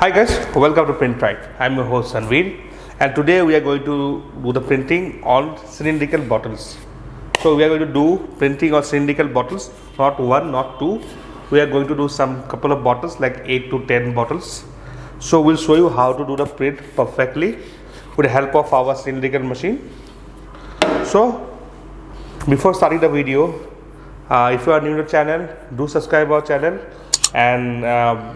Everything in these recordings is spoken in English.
Hi guys, welcome to Printride. I'm your host Sanveer, and today we are going to do the printing on cylindrical bottles. So we are going to do printing on cylindrical bottles, not one, not two. We are going to do some couple of bottles, like 8 to 10 bottles. So we'll show you how to do the print perfectly with the help of our cylindrical machine. So before starting the video, if you are new to the channel, do subscribe our channel. And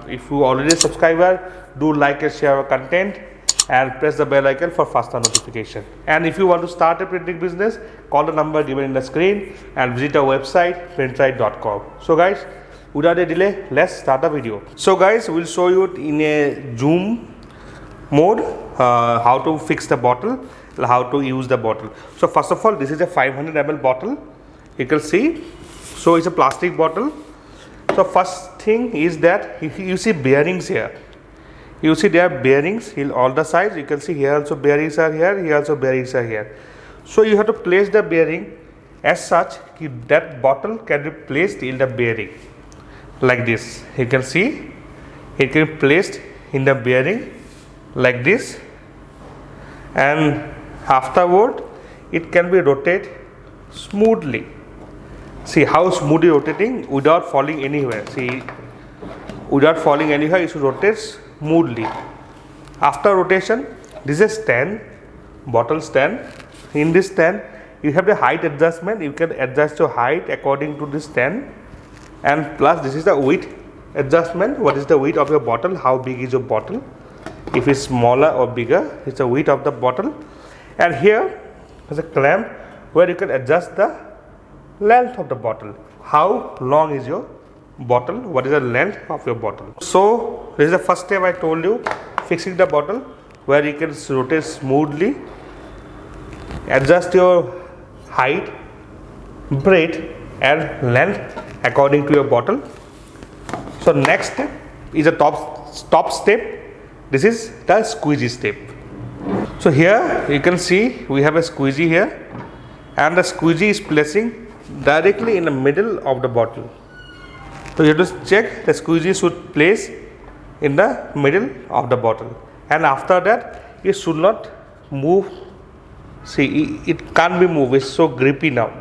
if you already a subscriber, do like and share our content and press the bell icon for faster notification. And if you want to start a printing business, call the number given in the screen and visit our website printride.com. So guys, without a delay, let's start the video. So guys, we'll show you in a zoom mode how to fix the bottle, how to use the bottle. So first of all, this is a 500 ml bottle. You can see, so it's a plastic bottle. So first thing is that you see bearings here. You see there are bearings in all the sides. You can see here also bearings are here. Here also bearings are here. So you have to place the bearing as such that bottle can be placed in the bearing like this. You can see it can be placed in the bearing like this, and afterward it can be rotated smoothly. See how smoothly rotating without falling anywhere. See, without falling anywhere, it should rotate smoothly. After rotation, this is a stand, bottle stand. In this stand, you have the height adjustment. You can adjust your height according to this stand. And plus, this is the weight adjustment. What is the weight of your bottle? How big is your bottle? If it's smaller or bigger, it's the weight of the bottle. And here is a clamp where you can adjust the length of the bottle. How long is your bottle? What is the length of your bottle? So this is the first step I told you, fixing the bottle, where you can rotate smoothly, adjust your height, breadth and length according to your bottle. So next step is a top step. This is the squeegee step. So here you can see we have a squeegee here, and the squeegee is placing directly in the middle of the bottle. So you have to check the squeegee should place in the middle of the bottle, and after that it should not move. See, it can't be moved. It's so grippy now.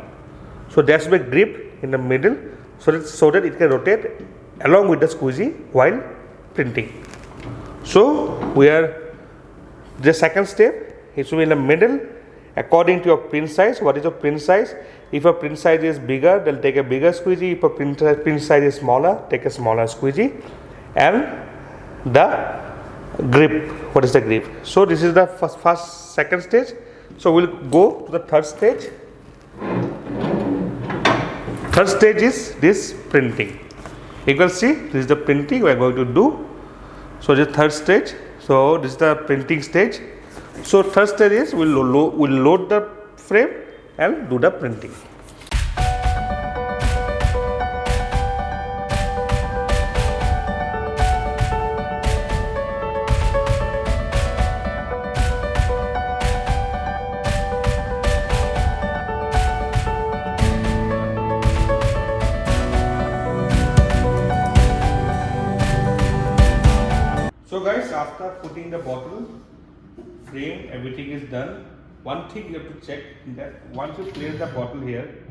So that's the grip in the middle, so that it can rotate along with the squeegee while printing. So we are the second step. It should be in the middle according to your print size. What is your print size? If your print size is bigger, then take a bigger squeegee. If your print size is smaller, take a smaller squeegee. And the grip. What is the grip? So this is the second stage. So we'll go to the third stage. Third stage is this printing. You can see this is the printing we are going to do. So this is third stage. So this is the printing stage. So third stage is we'll load the frame and do the printing. So guys, after putting the bottle frame, everything is done. One thing you have to check that once you place the bottle here,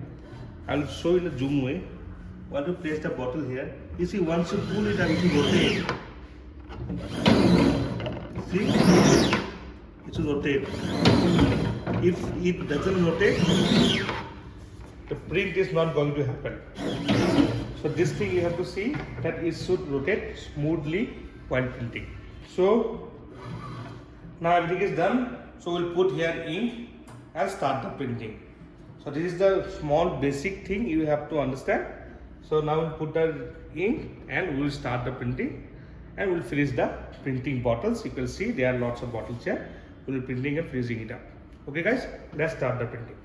I'll show you in a zoom way. Once you place the bottle here, you see once you pull it and you rotate, see, it will rotate. If it doesn't rotate, the print is not going to happen. So this thing you have to see that it should rotate smoothly while printing. So now everything is done. So we'll put here ink and start the printing. So this is the small basic thing you have to understand. So now we'll put the ink and we'll start the printing, and we'll finish the printing bottles. You can see there are lots of bottles here. We'll be printing and finishing it up. Okay guys, let's start the printing.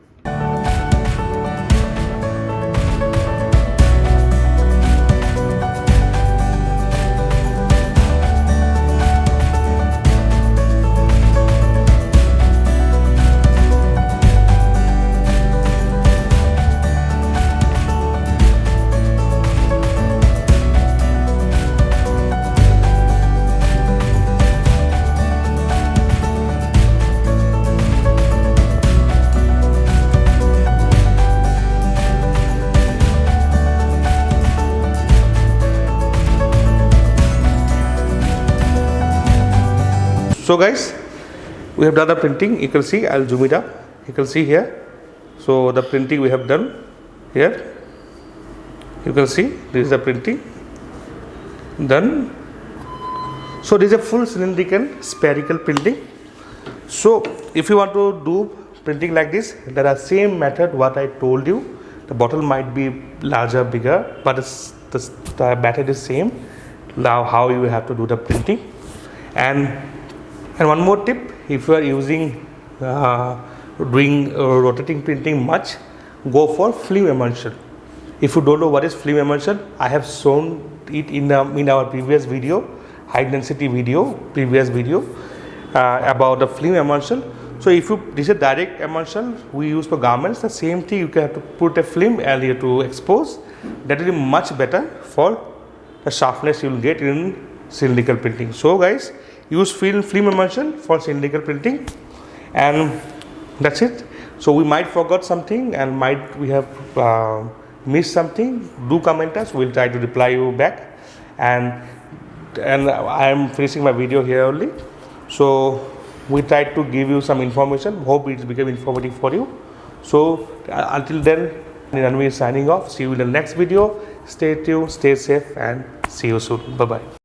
So guys, we have done the printing. You can see, I'll zoom it up. You can see here. So the printing we have done here. You can see this is the printing done. So this is a full cylindrical spherical printing. So if you want to do printing like this, there are same method what I told you. The bottle might be larger, bigger, but the method is same. Now how you have to do the printing. And one more tip, if you are using doing rotating printing much, go for film emulsion. If you don't know what is film emulsion, I have shown it in our previous video, high density video, previous video about the film emulsion. So if this is a direct emulsion we use for garments, the same thing you can have to put a film and you have to expose. That will be much better for the sharpness you will get in cylindrical printing. So guys, use film emulsion for cylindrical printing, and that's it. So we might forgot something and we have missed something. Do comment us. We'll try to reply you back. And I am finishing my video here only. So we tried to give you some information. Hope it's become informative for you. So until then, Ranveer is signing off. See you in the next video. Stay tuned, stay safe, and see you soon. Bye bye.